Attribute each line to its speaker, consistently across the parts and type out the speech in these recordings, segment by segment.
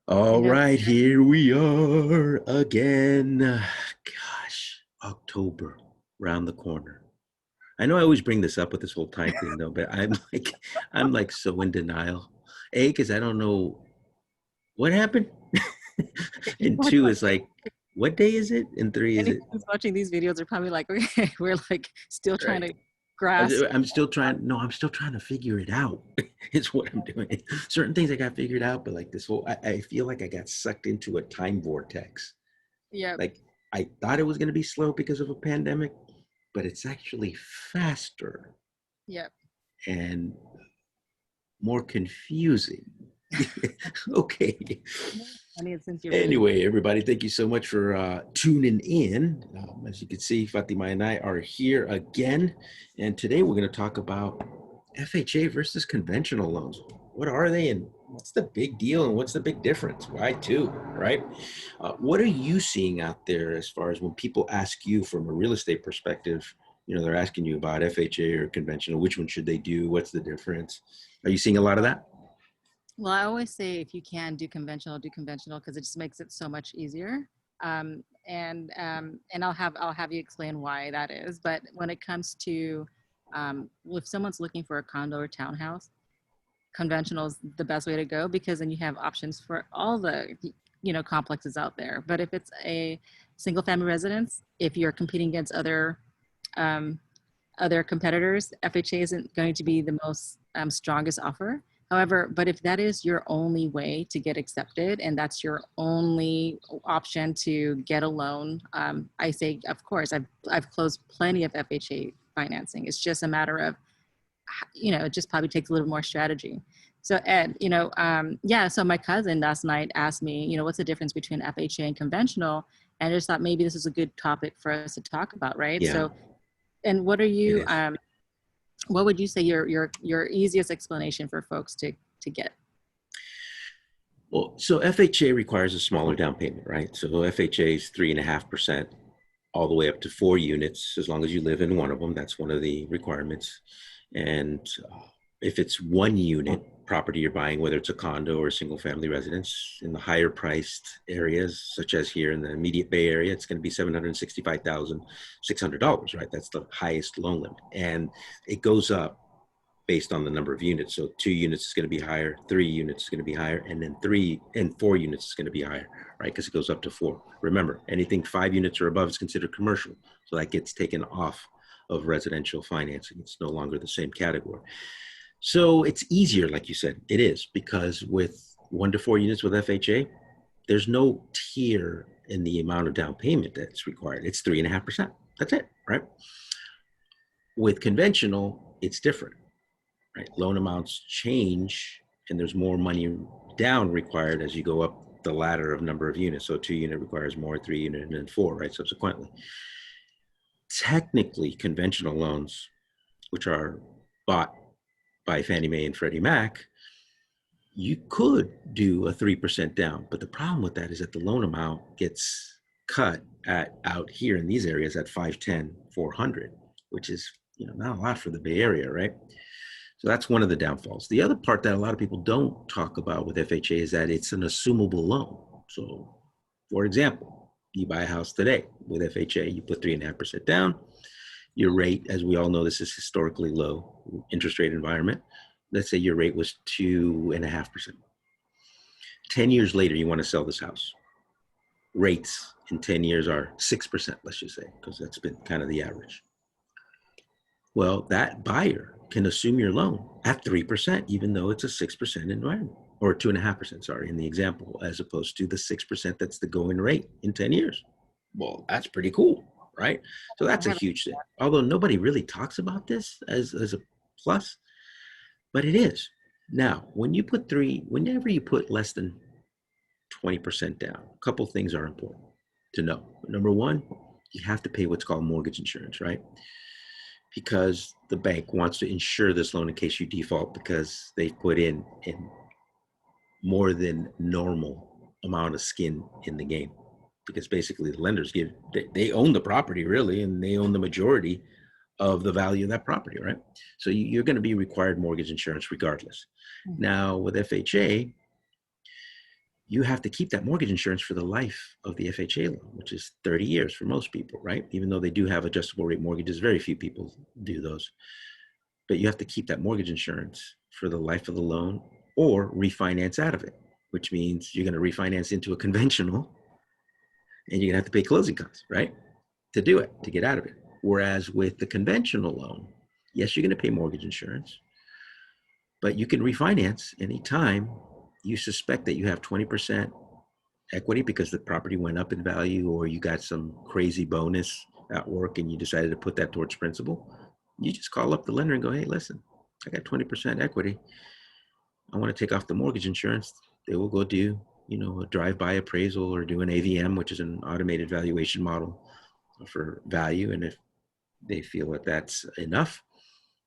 Speaker 1: You
Speaker 2: All
Speaker 1: know,
Speaker 2: right, here we are again. Gosh, October, round the corner. I know I always bring this up with this whole time thing though, but I'm like so in denial. A, because I don't know what happened. And
Speaker 1: it's
Speaker 2: two
Speaker 1: like
Speaker 2: is like, what day is it? And three is
Speaker 1: anyone
Speaker 2: it
Speaker 1: who's watching these videos are probably like, okay, we're like still trying
Speaker 2: right?
Speaker 1: to grasp.
Speaker 2: I'm still trying. No, I'm still trying to figure it out. It's what I'm doing. Certain things I got figured out, but like this whole, I feel like I got sucked into a time vortex.
Speaker 1: Yep,
Speaker 2: Like I thought it was going to be slow because of a pandemic, but it's actually faster
Speaker 1: yep.
Speaker 2: and more confusing. Okay.
Speaker 1: Funny since you're really
Speaker 2: Anyway, everybody, thank you so much for tuning in. As you can see, Fatemah and I are here again. And today we're going to talk about FHA versus conventional loans. What are they and what's the big deal and what's the big difference? Why too, right? What are you seeing out there as far as when people ask you from a real estate perspective? They're asking you about FHA or conventional. Which one should they do? What's the difference? Are you seeing a lot of that?
Speaker 1: well. I always say if you can do conventional because it just makes it so much easier. And I'll have you explain why that is. But when it comes to if someone's looking for a condo or townhouse, conventional is the best way to go because then you have options for all the complexes out there. But if it's a single family residence, if you're competing against um, other competitors, FHA isn't going to be the most strongest offer. However, but if that is your only way to get accepted and that's your only option to get a loan, I say, of course, I've closed plenty of FHA financing. It's just a matter of, it just probably takes a little more strategy. So Ed, yeah. So my cousin last night asked me, what's the difference between FHA and conventional, and I just thought maybe this is a good topic for us to talk about, right?
Speaker 2: Yeah,
Speaker 1: So, and
Speaker 2: it is.
Speaker 1: what would you say your easiest explanation for folks to get?
Speaker 2: Well, so FHA requires a smaller down payment, right? So FHA is 3.5%, all the way up to 4 units, as long as you live in one of them. That's one of the requirements. And if it's 1 unit property you're buying, whether it's a condo or a single family residence in the higher priced areas, such as here in the immediate Bay Area, it's going to be $765,600, right? That's the highest loan limit. And it goes up based on the number of units. So 2 units is going to be higher, 3 units is going to be higher, and then 3 and 4 units is going to be higher, right? Because it goes up to 4. Remember, anything 5 units or above is considered commercial. So that gets taken off of residential financing. It's no longer the same category. So it's easier, like you said, it is, because with 1 to 4 units with FHA, there's no tier in the amount of down payment that's required. It's 3.5%. That's it, right? With conventional, it's different, right? Loan amounts change and there's more money down required as you go up the ladder of number of units. So 2 unit requires more, 3 unit, and then 4, right? Subsequently. Technically, conventional loans, which are bought by Fannie Mae and Freddie Mac, you could do a 3% down. But the problem with that is that the loan amount gets cut at out here in these areas at 510, 400, which is not a lot for the Bay Area, right? So that's one of the downfalls. The other part that a lot of people don't talk about with FHA is that it's an assumable loan. So, for example, you buy a house today with FHA, you put 3.5% down. Your rate, as we all know, this is historically low interest rate environment. Let's say your rate was 2.5%. 10 years later, you want to sell this house. Rates in 10 years are 6%, let's just say, because that's been kind of the average. Well, that buyer can assume your loan at 3%, even though it's a 6% environment, or 2.5%, sorry, in the example, as opposed to the 6% that's the going rate in 10 years. Well, that's pretty cool, right? So
Speaker 1: I
Speaker 2: that's a
Speaker 1: haven't.
Speaker 2: huge thing. Although nobody really talks about this as a plus, but it is. Now, whenever you put less than 20% down, a couple things are important to know. Number one, you have to pay what's called mortgage insurance, right? Because the bank wants to insure this loan in case you default because they've put in more than normal amount of skin in the game. Because basically the lenders they own the property really, and they own the majority of the value of that property, right? So you're going to be required mortgage insurance regardless.
Speaker 1: Mhm.
Speaker 2: Now with FHA, you have to keep that mortgage insurance for the life of the FHA loan, which is 30 years for most people, right? Even though they do have adjustable rate mortgages, very few people do those. But you have to keep that mortgage insurance for the life of the loan or refinance out of it, which means you're going to refinance into a conventional and you're going to have to pay closing costs, right? To do it, to get out of it. Whereas with the conventional loan, yes, you're going to pay mortgage insurance, but you can refinance anytime you suspect that you have 20% equity because the property went up in value or you got some crazy bonus at work and you decided to put that towards principal. You just call up the lender and go, hey, listen, I got 20% equity. I want to take off the mortgage insurance. They will go do, a drive-by appraisal or do an AVM, which is an automated valuation model for value. And if they feel that that's enough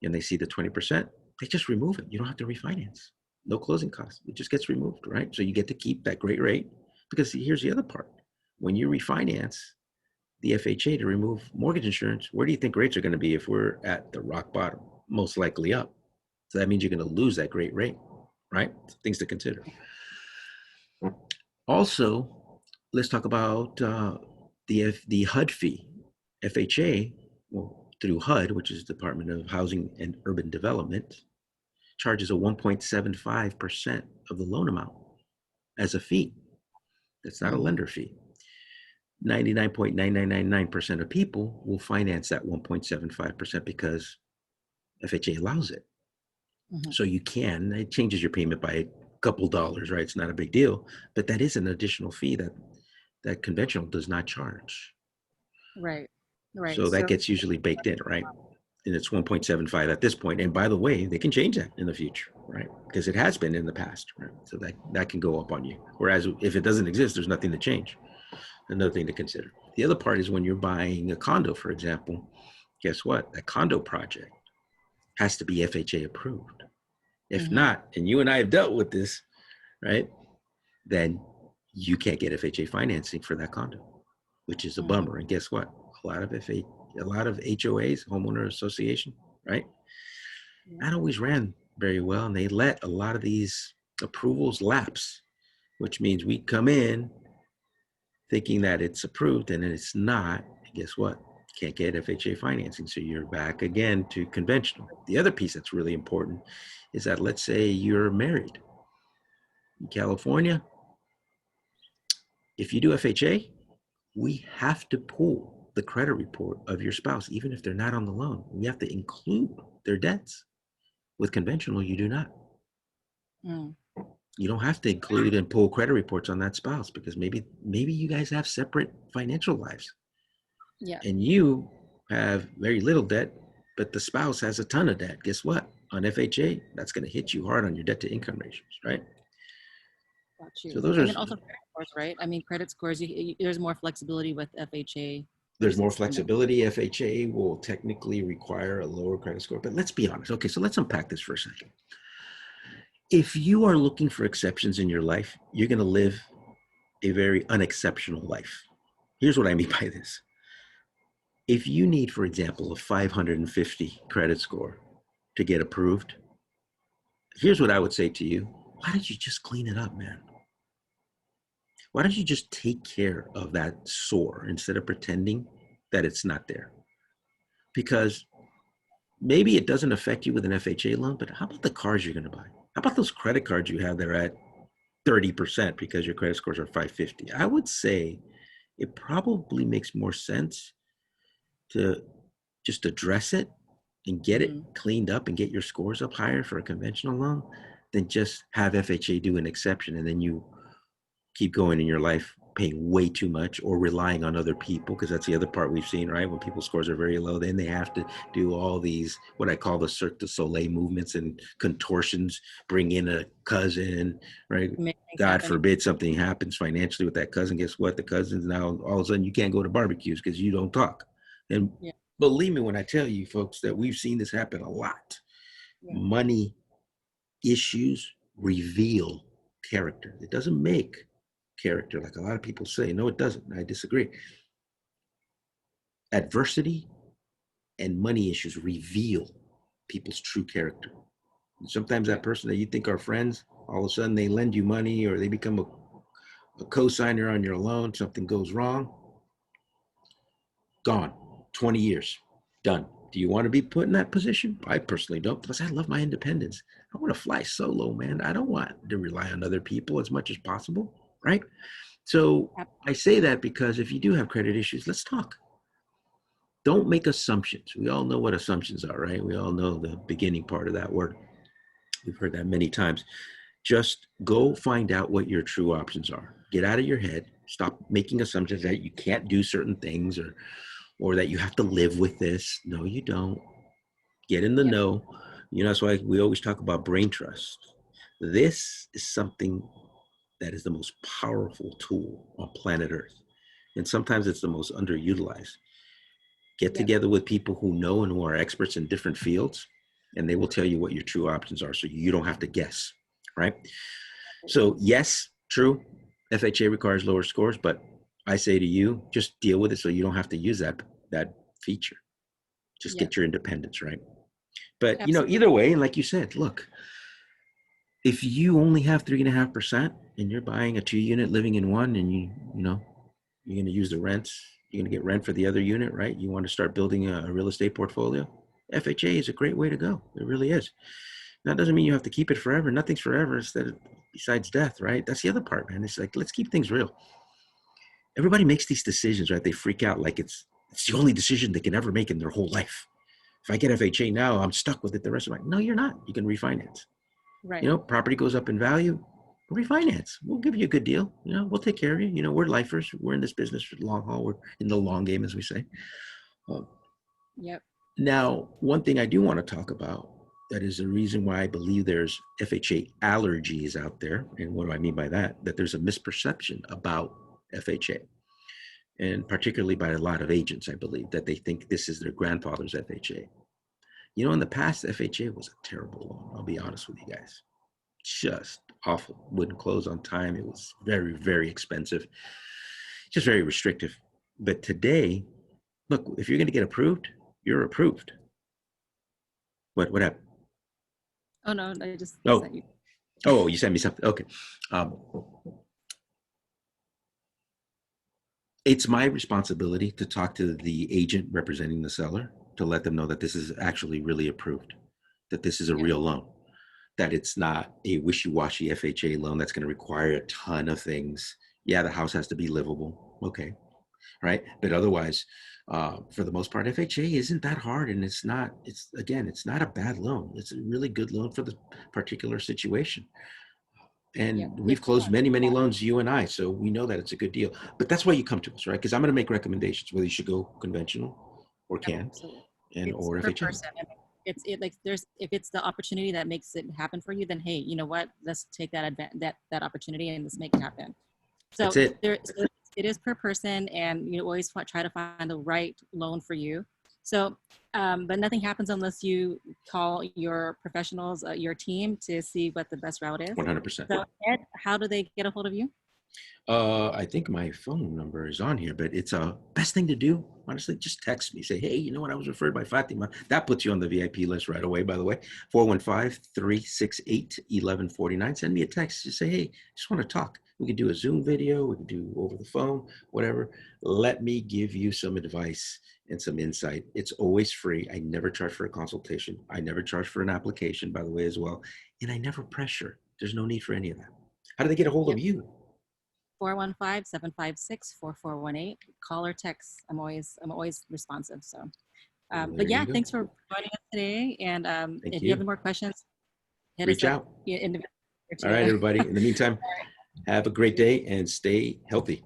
Speaker 2: and they see the 20%, they just remove it. You don't have to refinance. No closing costs. It just gets removed, right? So you get to keep that great rate because here's the other part. When you refinance the FHA to remove mortgage insurance, where do you think rates are going to be if we're at the rock bottom? Most likely up. So that means you're going to lose that great rate, right? Things to consider. Also, let's talk about the HUD fee. FHA, well, through HUD, which is Department of Housing and Urban Development, charges a 1.75% of the loan amount as a fee. That's not a lender fee. 99.9999% of people will finance that 1.75% because FHA allows it. So you can, it changes your payment by a couple dollars, right? It's not a big deal, but that is an additional fee that conventional does not charge.
Speaker 1: Right.
Speaker 2: So that gets usually baked in, right? And it's 1.75 at this point. And by the way, they can change that in the future, right? Because it has been in the past, right? So that can go up on you. Whereas if it doesn't exist, there's nothing to change. Another thing to consider. The other part is when you're buying a condo, for example, guess what? That condo project has to be FHA approved. If not, and you and I have dealt with this, right? Then you can't get FHA financing for that condo, which is a bummer. And guess what? A lot of HOAs, homeowner association, right? That always ran very well, and they let a lot of these approvals lapse, which means we come in thinking that it's approved and it's not. And guess what? Can't get FHA financing. So you're back again to conventional. The other piece that's really important is that let's say you're married in California. If you do FHA, we have to pull the credit report of your spouse, even if they're not on the loan. We have to include their debts. With conventional, you do not. You don't have to include and pull credit reports on that spouse because maybe you guys have separate financial lives.
Speaker 1: Yeah.
Speaker 2: And you have very little debt, but the spouse has a ton of debt. Guess what? On FHA, that's going to hit you hard on your debt to income ratios, right?
Speaker 1: Got you.
Speaker 2: So those
Speaker 1: and
Speaker 2: are
Speaker 1: then also credit scores, right? I mean, credit scores, there's more flexibility with FHA.
Speaker 2: There's more flexibility. FHA will technically require a lower credit score, but let's be honest. Okay, so let's unpack this for a second. If you are looking for exceptions in your life, you're going to live a very unexceptional life. Here's what I mean by this. If you need, for example, a 550 credit score to get approved, here's what I would say to you. Why don't you just clean it up, man? Why don't you just take care of that sore instead of pretending that it's not there? Because maybe it doesn't affect you with an FHA loan, but how about the cars you're going to buy? How about those credit cards you have that are at 30% because your credit scores are 550? I would say it probably makes more sense to just address it and get it cleaned up and get your scores up higher for a conventional loan than just have FHA do an exception and then you keep going in your life paying way too much or relying on other people, because that's the other part we've seen, right? When people's scores are very low, then they have to do all these, what I call the Cirque du Soleil movements and contortions, bring in a cousin, right? God forbid something happens financially with that cousin. Guess what? The cousin's now, all of a sudden you can't go to barbecues because you don't talk. And believe me when I tell you, folks, that we've seen this happen a lot. Money issues reveal character. It doesn't make character like a lot of people say. No, it doesn't. I disagree. Adversity and money issues reveal people's true character. And sometimes that person that you think are friends, all of a sudden they lend you money or they become a co-signer on your loan, something goes wrong, gone. 20 years, done. Do you want to be put in that position? I personally don't, because I love my independence. I want to fly solo, man. I don't want to rely on other people as much as possible, right? So
Speaker 1: Yep.
Speaker 2: I say that because if you do have credit issues, let's talk. Don't make assumptions. We all know what assumptions are, right? We all know the beginning part of that word. We've heard that many times. Just go find out what your true options are. Get out of your head. Stop making assumptions that you can't do certain things or that you have to live with this. No, you don't. Get in the
Speaker 1: Yep.
Speaker 2: know. You know, that's why we always talk about brain trust. This is something that is the most powerful tool on planet Earth. And sometimes it's the most underutilized. Get
Speaker 1: Yep.
Speaker 2: together with people who know and who are experts in different fields, and they will tell you what your true options are so you don't have to guess, right? So, yes, true, FHA requires lower scores, but I say to you, just deal with it so you don't have to use that feature. Just
Speaker 1: Yep.
Speaker 2: get your independence, right? But, you know,
Speaker 1: Absolutely.
Speaker 2: either way, and like you said, look, if you only have 3.5% and you're buying a 2 unit living in one and you know, you're going to use the rents, you're going to get rent for the other unit, right? You want to start building a real estate portfolio. FHA is a great way to go. It really is. That doesn't mean you have to keep it forever. Nothing's forever besides death, right? That's the other part, man. It's like, let's keep things real. Everybody makes these decisions, right? They freak out like it's the only decision they can ever make in their whole life. If I get FHA now, I'm stuck with it the rest of my life. No, you're not. You can refinance. You
Speaker 1: Right.
Speaker 2: know, property goes up in value, refinance. We'll give you a good deal. You know, we'll take care of you. You know, we're lifers. We're in this business for the long haul. We're in the long game, as we say. Um,
Speaker 1: Yep.
Speaker 2: Now, one thing I do want to talk about that is the reason why I believe there's FHA allergies out there. And what do I mean by that? That there's a misperception about FHA, and particularly by a lot of agents, I believe, that they think this is their grandfather's FHA. You know, in the past, FHA was a terrible loan. I'll be honest with you guys. Just awful. Wouldn't close on time. It was very, very expensive, just very restrictive. But today, look, if you're going to get approved, you're approved. What happened?
Speaker 1: Oh no, I just sent
Speaker 2: Oh,
Speaker 1: you.
Speaker 2: oh, you sent me something. Okay. Um, it's my responsibility to talk to the agent representing the seller to let them know that this is actually really approved, that this is a
Speaker 1: Yep.
Speaker 2: real loan, that it's not a wishy-washy FHA loan that's going to require a ton of things. Yeah, the house has to be livable. Okay. Right. But otherwise, for the most part, FHA isn't that hard. And it's not, it's not a bad loan. It's a really good loan for the particular situation.
Speaker 1: Yep.
Speaker 2: And
Speaker 1: Yep.
Speaker 2: we've closed many, many loans, you and I, so we know that it's a good deal. But that's why you come to us, right? Because I'm going to make recommendations whether you should go conventional or can
Speaker 1: Absolutely.
Speaker 2: and
Speaker 1: It's
Speaker 2: or
Speaker 1: per
Speaker 2: FHA.
Speaker 1: person. And like there's if it's the opportunity that makes it happen for you, then hey, you know what? Let's take that opportunity and let's make it happen.
Speaker 2: That's
Speaker 1: So
Speaker 2: it.
Speaker 1: it is per person, and you always try to find the right loan for you. So, but nothing happens unless you call your professionals, your team, to see what the best route is.
Speaker 2: 100%.
Speaker 1: So, Ed, how do they get a hold of you?
Speaker 2: I think my phone number is on here, but it's a best thing to do. Honestly, just text me. Say, hey, you know what? I was referred by Fatemah. That puts you on the VIP list right away, by the way. 415-368-1149. Send me a text. Just say, hey, just want to talk. We could do a Zoom video. We could do over the phone, whatever. Let me give you some advice and some insight. It's always free. I never charge for a consultation. I never charge for an application, by the way, as well. And I never pressure. There's no need for any of that. How do they get a hold of
Speaker 1: Yep.
Speaker 2: you?
Speaker 1: 415-756-4418. Call or text. I'm always responsive. So, but
Speaker 2: There
Speaker 1: yeah,
Speaker 2: you go.
Speaker 1: thanks for joining us today. And
Speaker 2: Thank
Speaker 1: if you have
Speaker 2: you.
Speaker 1: any more questions, hit us
Speaker 2: Reach
Speaker 1: up
Speaker 2: out.
Speaker 1: individually or
Speaker 2: All right,
Speaker 1: two.
Speaker 2: everybody. In the meantime, have a great day and stay healthy.